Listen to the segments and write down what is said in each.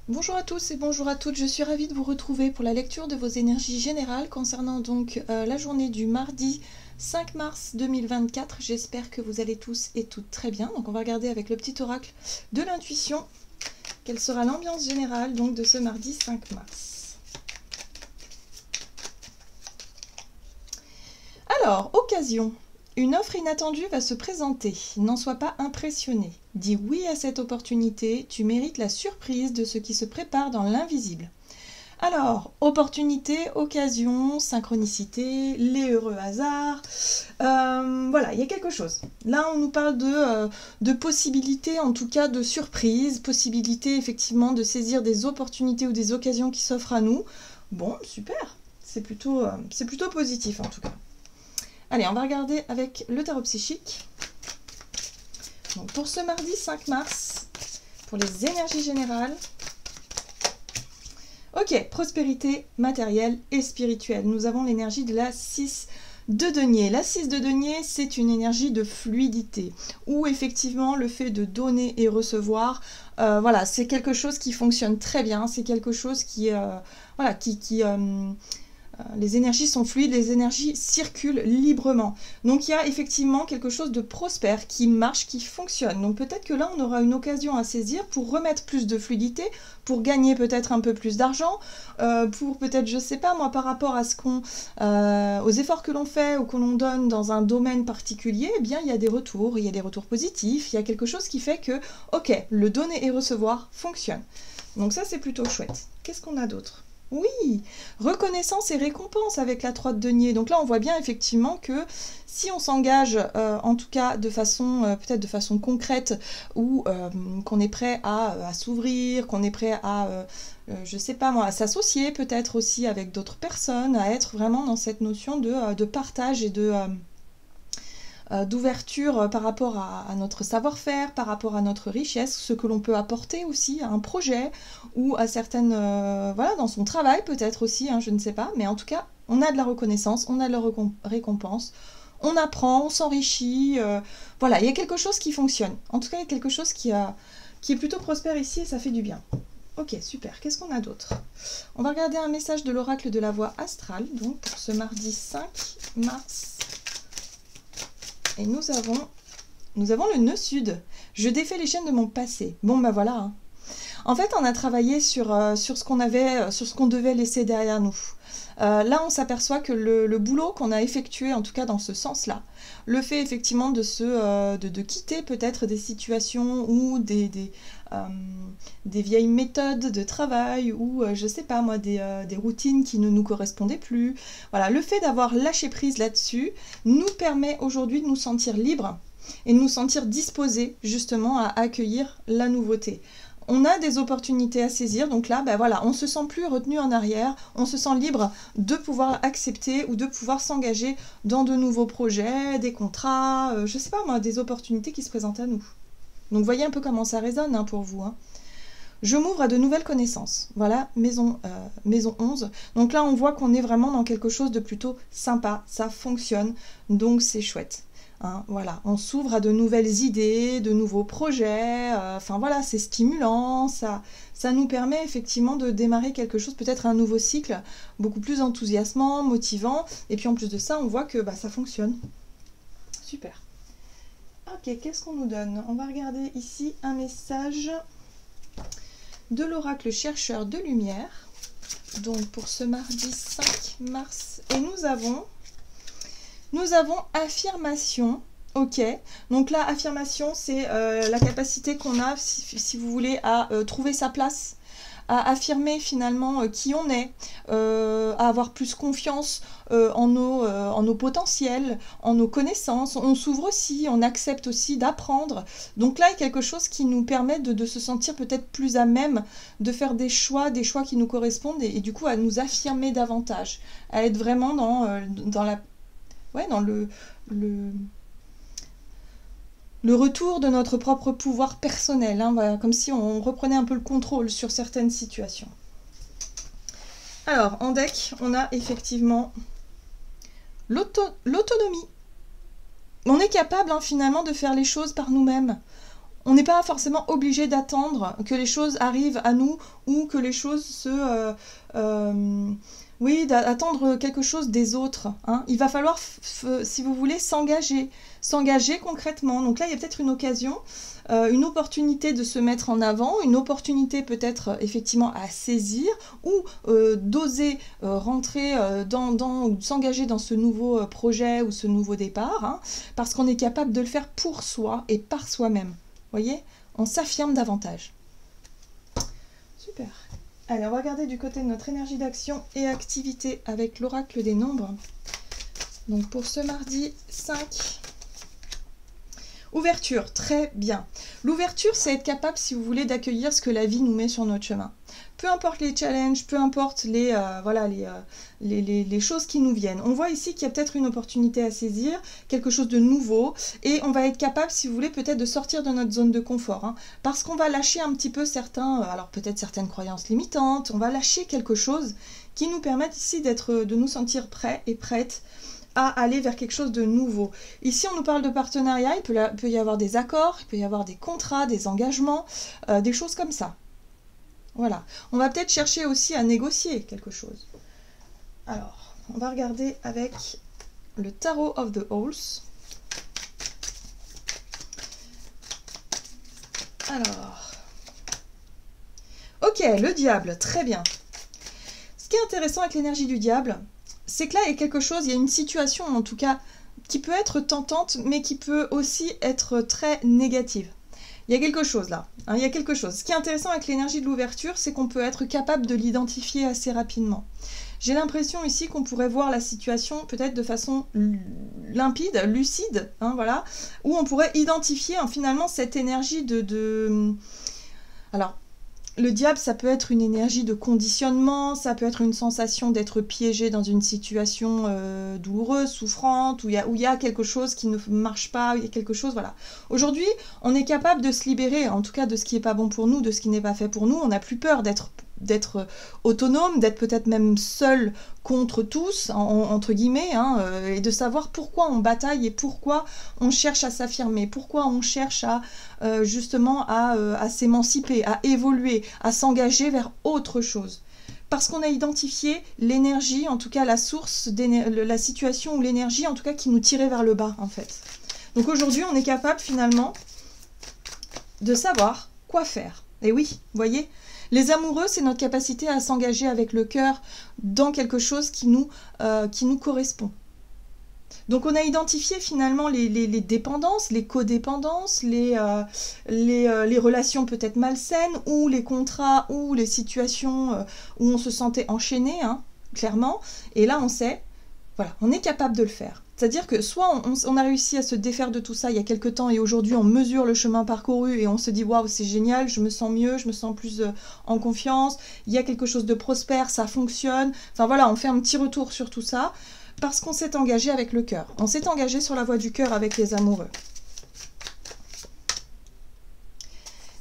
Bonjour à tous et bonjour à toutes, je suis ravie de vous retrouver pour la lecture de vos énergies générales concernant donc la journée du mardi 5 mars 2024. J'espère que vous allez tous et toutes très bien. Donc on va regarder avec le petit oracle de l'intuition quelle sera l'ambiance générale donc de ce mardi 5 mars. Alors, occasion. Une offre inattendue va se présenter, n'en sois pas impressionné. Dis oui à cette opportunité, tu mérites la surprise de ce qui se prépare dans l'invisible. Alors, opportunité, occasion, synchronicité, les heureux hasards, voilà, il y a quelque chose. Là, on nous parle de possibilités, en tout cas de surprises, possibilité effectivement de saisir des opportunités ou des occasions qui s'offrent à nous. Bon, super, c'est plutôt positif en tout cas. Allez, on va regarder avec le tarot psychique. Donc pour ce mardi 5 mars, pour les énergies générales. Ok, prospérité matérielle et spirituelle. Nous avons l'énergie de la 6 de denier. La 6 de denier, c'est une énergie de fluidité, où effectivement le fait de donner et recevoir, voilà, c'est quelque chose qui fonctionne très bien, c'est quelque chose qui, voilà, les énergies sont fluides, les énergies circulent librement. Donc il y a effectivement quelque chose de prospère qui marche, qui fonctionne. Donc peut-être que là, on aura une occasion à saisir pour remettre plus de fluidité, pour gagner peut-être un peu plus d'argent, pour peut-être, je sais pas moi, par rapport à aux efforts que l'on fait ou que l'on donne dans un domaine particulier, eh bien il y a des retours positifs, il y a quelque chose qui fait que, ok, le donner et recevoir fonctionne. Donc ça, c'est plutôt chouette. Qu'est-ce qu'on a d'autre ? Oui, reconnaissance et récompense avec la 3 de denier. Donc là, on voit bien effectivement que si on s'engage, en tout cas de façon, peut-être de façon concrète, ou qu'on est prêt à s'ouvrir, qu'on est prêt à, je sais pas moi, à s'associer peut-être aussi avec d'autres personnes, à être vraiment dans cette notion de partage et d'ouverture par rapport à notre savoir-faire, par rapport à notre richesse, ce que l'on peut apporter aussi à un projet ou à certaines, voilà, dans son travail peut-être aussi, hein, je ne sais pas, mais en tout cas, on a de la reconnaissance, on a de la récompense, on apprend, on s'enrichit, voilà, il y a quelque chose qui fonctionne. En tout cas, il y a quelque chose qui est plutôt prospère ici et ça fait du bien. Ok, super. Qu'est-ce qu'on a d'autre? On va regarder un message de l'oracle de la voie astrale, donc pour ce mardi 5 mars. Et nous avons le nœud sud. Je défais les chaînes de mon passé. Bon, bah voilà. Hein. En fait, on a travaillé sur ce qu'on avait, sur ce qu'on devait laisser derrière nous. Là, on s'aperçoit que le boulot qu'on a effectué, en tout cas dans ce sens-là, le fait effectivement de quitter peut-être des situations ou des vieilles méthodes de travail ou, je sais pas moi, des routines qui ne nous correspondaient plus. Voilà, le fait d'avoir lâché prise là-dessus nous permet aujourd'hui de nous sentir libres et de nous sentir disposés justement à accueillir la nouveauté. On a des opportunités à saisir, donc là, ben voilà, on ne se sent plus retenu en arrière, on se sent libre de pouvoir accepter ou de pouvoir s'engager dans de nouveaux projets, des contrats, je sais pas moi, des opportunités qui se présentent à nous. Donc voyez un peu comment ça résonne hein, pour vous. Hein. Je m'ouvre à de nouvelles connaissances. Voilà, maison 11. Donc là, on voit qu'on est vraiment dans quelque chose de plutôt sympa, ça fonctionne, donc c'est chouette. Hein, voilà, on s'ouvre à de nouvelles idées, de nouveaux projets, enfin voilà, c'est stimulant, ça nous permet effectivement de démarrer quelque chose, peut-être un nouveau cycle, beaucoup plus enthousiasmant, motivant, et puis en plus de ça, on voit que bah, ça fonctionne. Super. Ok, qu'est-ce qu'on nous donne? On va regarder ici un message de l'oracle chercheur de lumière, donc pour ce mardi 5 mars, et nous avons affirmation, ok. Donc là, affirmation, c'est la capacité qu'on a, si vous voulez, à trouver sa place, à affirmer finalement qui on est, à avoir plus confiance en nos potentiels, en nos connaissances. On s'ouvre aussi, on accepte aussi d'apprendre. Donc là, il y a quelque chose qui nous permet de se sentir peut-être plus à même de faire des choix qui nous correspondent et du coup à nous affirmer davantage, à être vraiment dans le retour de notre propre pouvoir personnel, hein, voilà, comme si on reprenait un peu le contrôle sur certaines situations. Alors, en deck, on a effectivement l'autonomie. On est capable hein, finalement de faire les choses par nous-mêmes. On n'est pas forcément obligé d'attendre que les choses arrivent à nous ou que les choses oui, d'attendre quelque chose des autres. Hein. Il va falloir, si vous voulez, s'engager concrètement. Donc là, il y a peut-être une opportunité de se mettre en avant, une opportunité peut-être effectivement à saisir ou d'oser rentrer ou s'engager dans ce nouveau projet ou ce nouveau départ, hein, parce qu'on est capable de le faire pour soi et par soi-même. Vous voyez, on s'affirme davantage. Super. Allez, on va regarder du côté de notre énergie d'action et activité avec l'oracle des nombres. Donc pour ce mardi 5. Ouverture, très bien. L'ouverture, c'est être capable, si vous voulez, d'accueillir ce que la vie nous met sur notre chemin. Peu importe les challenges, peu importe les choses qui nous viennent. On voit ici qu'il y a peut-être une opportunité à saisir, quelque chose de nouveau, et on va être capable, si vous voulez, peut-être de sortir de notre zone de confort, hein, parce qu'on va lâcher un petit peu alors peut-être certaines croyances limitantes, on va lâcher quelque chose qui nous permette ici de nous sentir prêts et prêtes à aller vers quelque chose de nouveau. Ici, on nous parle de partenariat, il peut y avoir des accords, il peut y avoir des contrats, des engagements, des choses comme ça. Voilà. On va peut-être chercher aussi à négocier quelque chose. Alors, on va regarder avec le Tarot of the Owls. Alors, ok, le diable, très bien. Ce qui est intéressant avec l'énergie du diable, c'est que là, il y a quelque chose, il y a une situation en tout cas qui peut être tentante, mais qui peut aussi être très négative. Il y a quelque chose là, hein, il y a quelque chose. Ce qui est intéressant avec l'énergie de l'ouverture, c'est qu'on peut être capable de l'identifier assez rapidement. J'ai l'impression ici qu'on pourrait voir la situation peut-être de façon limpide, lucide, hein, voilà, où on pourrait identifier finalement cette énergie Alors, le diable, ça peut être une énergie de conditionnement, ça peut être une sensation d'être piégé dans une situation douloureuse, souffrante, où il y a quelque chose qui ne marche pas, il y a quelque chose, voilà. Aujourd'hui, on est capable de se libérer, en tout cas de ce qui n'est pas bon pour nous, de ce qui n'est pas fait pour nous. On n'a plus peur d'être autonome, d'être peut-être même seul contre tous, entre guillemets, hein, et de savoir pourquoi on bataille et pourquoi on cherche à s'affirmer, pourquoi on cherche justement à s'émanciper, à évoluer, à s'engager vers autre chose. Parce qu'on a identifié l'énergie, en tout cas la source, la situation ou l'énergie, en tout cas qui nous tirait vers le bas, en fait. Donc aujourd'hui, on est capable finalement de savoir quoi faire. Et oui, vous voyez, les amoureux, c'est notre capacité à s'engager avec le cœur dans quelque chose qui nous correspond. Donc on a identifié finalement les dépendances, les codépendances, les relations peut-être malsaines, ou les contrats, ou les situations où on se sentait enchaîné, hein, clairement. Et là on sait, voilà, on est capable de le faire. C'est-à-dire que soit on a réussi à se défaire de tout ça il y a quelques temps et aujourd'hui on mesure le chemin parcouru et on se dit waouh c'est génial, je me sens mieux, je me sens plus en confiance, il y a quelque chose de prospère, ça fonctionne. Enfin voilà, on fait un petit retour sur tout ça parce qu'on s'est engagé avec le cœur. On s'est engagé sur la voie du cœur avec les amoureux.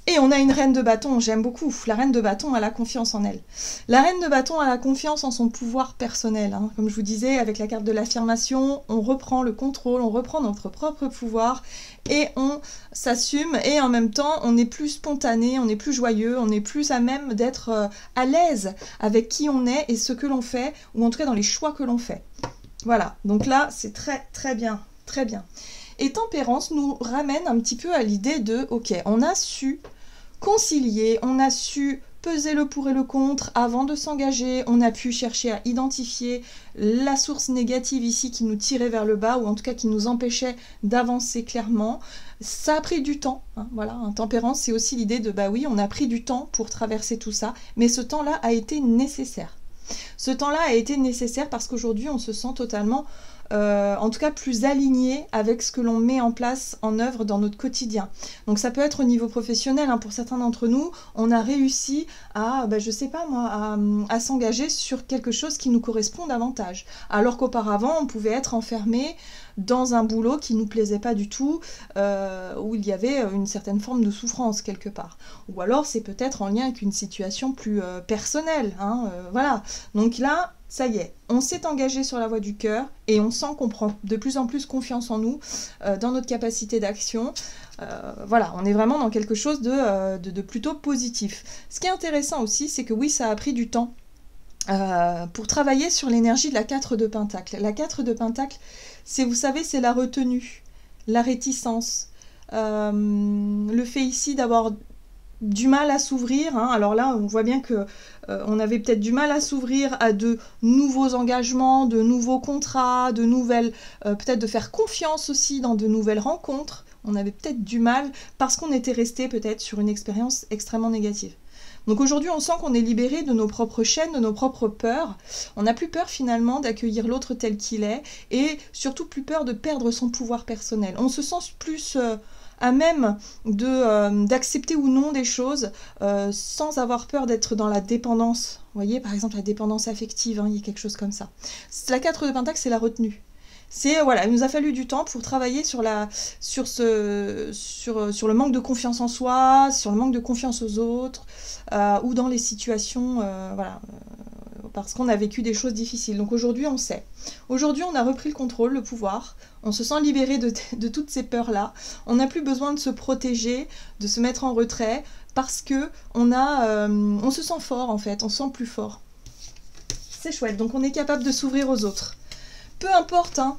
Et on a une reine de bâton, j'aime beaucoup. La reine de bâton a la confiance en elle. La reine de bâton a la confiance en son pouvoir personnel. Hein. Comme je vous disais, avec la carte de l'affirmation, on reprend le contrôle, on reprend notre propre pouvoir et on s'assume. Et en même temps, on est plus spontané, on est plus joyeux, on est plus à même d'être à l'aise avec qui on est et ce que l'on fait, ou en tout cas dans les choix que l'on fait. Voilà, donc là, c'est très très bien, très bien. Et tempérance nous ramène un petit peu à l'idée de, ok, on a su concilier, on a su peser le pour et le contre avant de s'engager, on a pu chercher à identifier la source négative ici qui nous tirait vers le bas, ou en tout cas qui nous empêchait d'avancer clairement. Ça a pris du temps, hein, voilà, hein, tempérance c'est aussi l'idée de, bah oui, on a pris du temps pour traverser tout ça, mais ce temps-là a été nécessaire. Ce temps-là a été nécessaire parce qu'aujourd'hui on se sent totalement en tout cas plus aligné avec ce que l'on met en place, en œuvre dans notre quotidien. Donc ça peut être au niveau professionnel, hein, pour certains d'entre nous, on a réussi à, je sais pas moi, à s'engager sur quelque chose qui nous correspond davantage. Alors qu'auparavant, on pouvait être enfermé dans un boulot qui nous plaisait pas du tout, où il y avait une certaine forme de souffrance quelque part. Ou alors c'est peut-être en lien avec une situation plus personnelle, hein, voilà. Donc là, ça y est, on s'est engagé sur la voie du cœur et on sent qu'on prend de plus en plus confiance en nous, dans notre capacité d'action. Voilà, on est vraiment dans quelque chose de plutôt positif. Ce qui est intéressant aussi, c'est que oui, ça a pris du temps pour travailler sur l'énergie de la 4 de Pentacle. La 4 de Pentacle, c'est, vous savez, c'est la retenue, la réticence, le fait ici d'avoir du mal à s'ouvrir, hein. Alors là, on voit bien que on avait peut-être du mal à s'ouvrir à de nouveaux engagements, de nouveaux contrats, de nouvelles, peut-être de faire confiance aussi dans de nouvelles rencontres. On avait peut-être du mal parce qu'on était resté peut-être sur une expérience extrêmement négative. Donc aujourd'hui, on sent qu'on est libéré de nos propres chaînes, de nos propres peurs. On n'a plus peur finalement d'accueillir l'autre tel qu'il est et surtout plus peur de perdre son pouvoir personnel. On se sent plus à même d'accepter ou non des choses sans avoir peur d'être dans la dépendance. Vous voyez, par exemple, la dépendance affective, hein, il y a quelque chose comme ça. La 4 de Pentacle, c'est la retenue. C'est, voilà, il nous a fallu du temps pour travailler sur le manque de confiance en soi, sur le manque de confiance aux autres, ou dans les situations, voilà, parce qu'on a vécu des choses difficiles. Donc aujourd'hui, on sait. Aujourd'hui, on a repris le contrôle, le pouvoir. On se sent libéré de toutes ces peurs-là. On n'a plus besoin de se protéger, de se mettre en retrait, parce que on se sent fort, en fait. On se sent plus fort. C'est chouette. Donc on est capable de s'ouvrir aux autres. Peu importe, hein,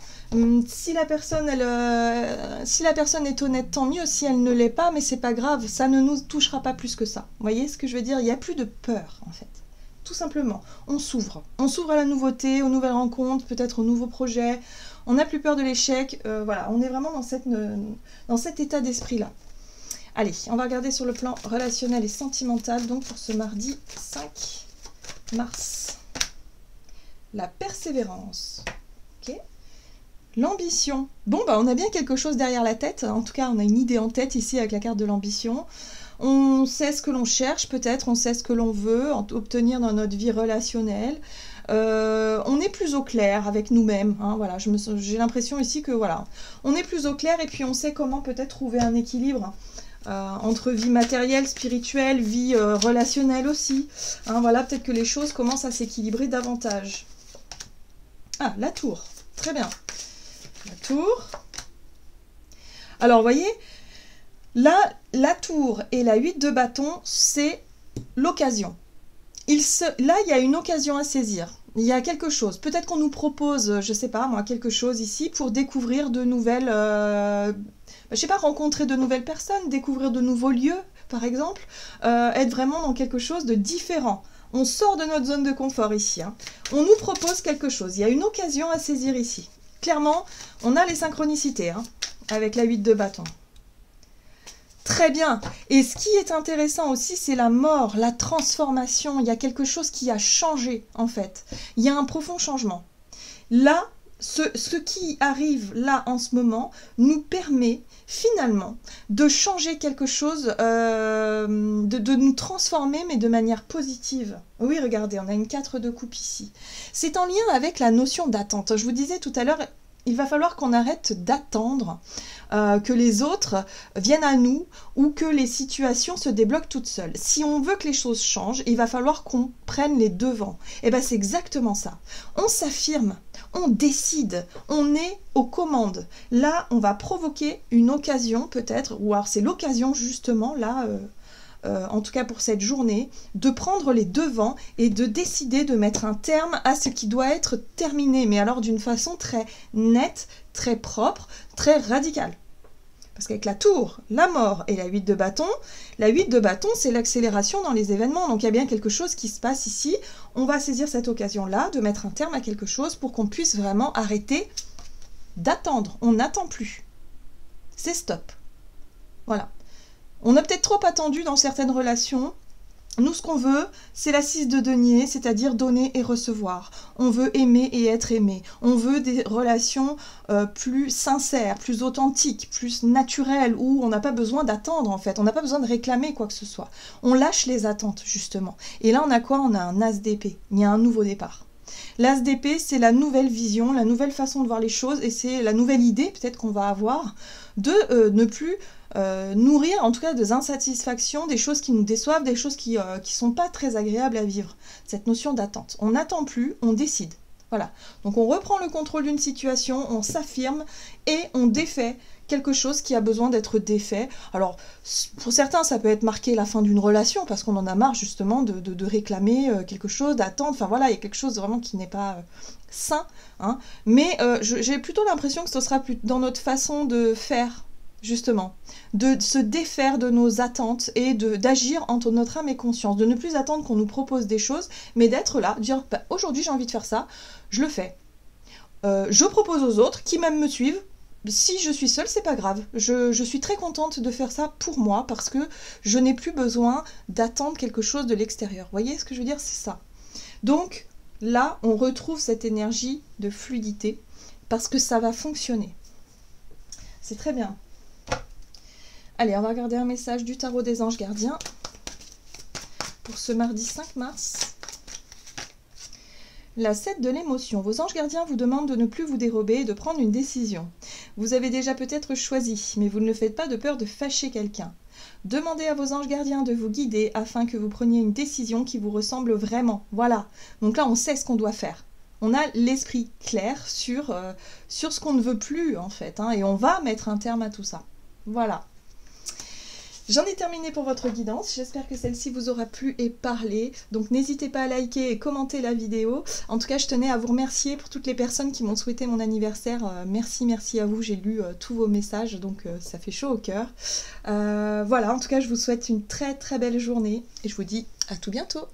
si la personne est honnête, tant mieux. Si elle ne l'est pas, mais c'est pas grave, ça ne nous touchera pas plus que ça. Vous voyez ce que je veux dire? Il n'y a plus de peur, en fait. Tout simplement, on s'ouvre. On s'ouvre à la nouveauté, aux nouvelles rencontres, peut-être aux nouveaux projets. On n'a plus peur de l'échec. Voilà, on est vraiment dans cet état d'esprit-là. Allez, on va regarder sur le plan relationnel et sentimental, donc pour ce mardi 5 mars. La persévérance. Ok. L'ambition. Bon, bah, on a bien quelque chose derrière la tête. En tout cas, on a une idée en tête ici avec la carte de l'ambition. On sait ce que l'on cherche, peut-être. On sait ce que l'on veut obtenir dans notre vie relationnelle. On est plus au clair avec nous-mêmes. Hein, voilà, j'ai l'impression ici que voilà, on est plus au clair et puis on sait comment peut-être trouver un équilibre entre vie matérielle, spirituelle, vie relationnelle aussi. Hein, voilà, peut-être que les choses commencent à s'équilibrer davantage. Ah, la tour. Très bien. La tour. Alors, vous voyez, là, la tour et la 8 de bâton, c'est l'occasion. Là, il y a une occasion à saisir. Il y a quelque chose. Peut-être qu'on nous propose, je sais pas moi, quelque chose ici pour découvrir de nouvelles... je sais pas, rencontrer de nouvelles personnes, découvrir de nouveaux lieux, par exemple. Être vraiment dans quelque chose de différent. On sort de notre zone de confort ici. Hein. On nous propose quelque chose. Il y a une occasion à saisir ici. Clairement, on a les synchronicités hein, avec la 8 de bâton. Très bien. Et ce qui est intéressant aussi, c'est la mort, la transformation. Il y a quelque chose qui a changé, en fait. Il y a un profond changement. Là, ce qui arrive là en ce moment nous permet finalement de changer quelque chose, de nous transformer, mais de manière positive. Oui, regardez, on a une 4 de coupe ici. C'est en lien avec la notion d'attente. Je vous disais tout à l'heure, il va falloir qu'on arrête d'attendre que les autres viennent à nous ou que les situations se débloquent toutes seules. Si on veut que les choses changent, il va falloir qu'on prenne les devants. Et bien c'est exactement ça. On s'affirme, on décide, on est aux commandes. Là, on va provoquer une occasion peut-être, ou alors c'est l'occasion justement là... en tout cas pour cette journée, de prendre les devants et de décider de mettre un terme à ce qui doit être terminé, mais alors d'une façon très nette, très propre, très radicale. Parce qu'avec la tour, la mort et la 8 de bâton, la 8 de bâton, c'est l'accélération dans les événements. Donc il y a bien quelque chose qui se passe ici. On va saisir cette occasion-là, de mettre un terme à quelque chose pour qu'on puisse vraiment arrêter d'attendre. On n'attend plus. C'est stop. Voilà. On a peut-être trop attendu dans certaines relations. Nous, ce qu'on veut, c'est la 6 de denier, c'est-à-dire donner et recevoir. On veut aimer et être aimé. On veut des relations plus sincères, plus authentiques, plus naturelles, où on n'a pas besoin d'attendre, en fait. On n'a pas besoin de réclamer quoi que ce soit. On lâche les attentes, justement. Et là, on a quoi? On a un as d'épée. Il y a un nouveau départ. L'as d'épée, c'est la nouvelle vision, la nouvelle façon de voir les choses, et c'est la nouvelle idée, peut-être qu'on va avoir, de ne plus... nourrir en tout cas des insatisfactions, des choses qui nous déçoivent, des choses qui sont pas très agréables à vivre. Cette notion d'attente. On n'attend plus, on décide. Voilà. Donc on reprend le contrôle d'une situation, on s'affirme et on défait quelque chose qui a besoin d'être défait. Alors, pour certains, ça peut être marqué la fin d'une relation, parce qu'on en a marre justement de réclamer quelque chose, d'attendre. Enfin voilà, il y a quelque chose vraiment qui n'est pas sain. Hein. Mais j'ai plutôt l'impression que ce sera plus dans notre façon de faire, justement, de se défaire de nos attentes et d'agir entre notre âme et conscience, de ne plus attendre qu'on nous propose des choses, mais d'être là, dire bah, aujourd'hui j'ai envie de faire ça, je le fais. Je propose aux autres qui même me suivent. Si je suis seule, c'est pas grave. Je suis très contente de faire ça pour moi parce que je n'ai plus besoin d'attendre quelque chose de l'extérieur. Vous voyez ce que je veux dire? C'est ça. Donc là, on retrouve cette énergie de fluidité parce que ça va fonctionner. C'est très bien. Allez, on va regarder un message du tarot des anges gardiens pour ce mardi 5 mars. La 7 de l'émotion. Vos anges gardiens vous demandent de ne plus vous dérober et de prendre une décision. Vous avez déjà peut-être choisi, mais vous ne le faites pas de peur de fâcher quelqu'un. Demandez à vos anges gardiens de vous guider afin que vous preniez une décision qui vous ressemble vraiment. Voilà. Donc là, on sait ce qu'on doit faire. On a l'esprit clair sur ce qu'on ne veut plus, en fait. Hein, et on va mettre un terme à tout ça. Voilà. J'en ai terminé pour votre guidance, j'espère que celle-ci vous aura plu et parlé, donc n'hésitez pas à liker et commenter la vidéo. En tout cas, je tenais à vous remercier pour toutes les personnes qui m'ont souhaité mon anniversaire, merci à vous, j'ai lu tous vos messages, donc ça fait chaud au cœur. Voilà, en tout cas, je vous souhaite une très très belle journée et je vous dis à tout bientôt.